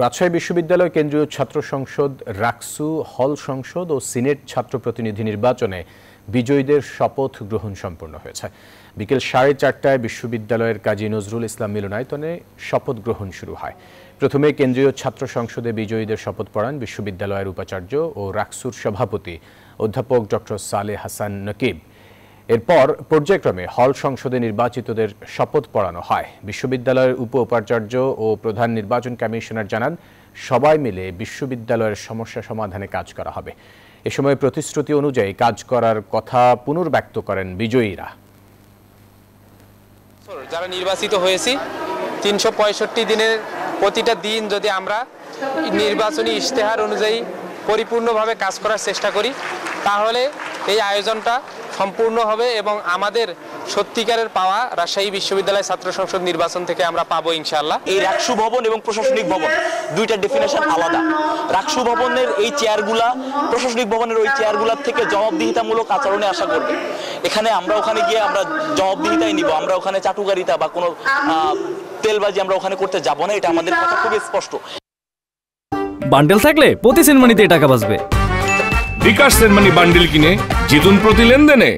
রাজশাহী বিশ্ববিদ্যালয় কেন্দ্রীয় ছাত্র সংসদ, রাকসু, হল সংসদ ও সিনেট ছাত্র প্রতিনিধি নির্বাচনে বিজয়ীদের শপথ গ্রহণ সম্পন্ন হয়েছে। বিকেল 4:30টায় বিশ্ববিদ্যালয়ের কাজী নজরুল ইসলাম মিলনায়তনে শপথ গ্রহণ শুরু হয়। প্রথমে কেন্দ্রীয় ছাত্র সংসদে বিজয়ীদের শপথ পড়ান বিশ্ববিদ্যালয়ের উপাচার্য ও রাকসুর সভাপতি অধ্যাপক ডক্টর সালেহ হাসান নকিব। এরপর পর্যায়ক্রমে হল সংসদে নির্বাচিতদের শপথ পড়ানো হয়। বিশ্ববিদ্যালয়ের উপাচার্য ও প্রধান নির্বাচন কমিশনার জানান, সবাই মিলে বিশ্ববিদ্যালয়ের সমস্যা সমাধানে কাজ করা হবে। এ সময় প্রতিশ্রুতি অনুযায়ী কাজ করার কথা পুনর্ব্যক্ত করেন বিজয়ীরা। যারা নির্বাচিত হয়েছি 365 দিনের প্রতিটা দিন যদি আমরা নির্বাচনী ইশতেহার অনুযায়ী পরিপূর্ণভাবে কাজ করার চেষ্টা করি, তাহলে এই আয়োজনটা সম্পূর্ণ হবে এবং আমাদের সত্যিকারের পাওয়া রাজশাহী বিশ্ববিদ্যালয় ছাত্র সংসদ নির্বাচন থেকে আমরা পাবো ইনশাআল্লাহ। এই রাকসু ভবন এবং প্রশাসনিক ভবন দুইটা ডেফিনেশন আলাদা। রাকসু ভবনের এই চেয়ারগুলা প্রশাসনিক ভবনের ওই চেয়ারগুলোর থেকে জবাবদিহিতামূলক আচরণে আশা করবে। এখানে আমরা ওখানে গিয়ে আমরা জবাবদিহিতাই নিব, আমরা ওখানে চাটুকারিতা বা কোনো তেলবাজি আমরা ওখানে করতে যাব না, এটা আমাদের কথা খুবই স্পষ্ট। বান্ডেল থাকলে প্রতি সেনমানিতে টাকা বাঁচবে। বিকাশ সেনমানি বান্ডেল কিনে জিতুন প্রতি লেনদেনে।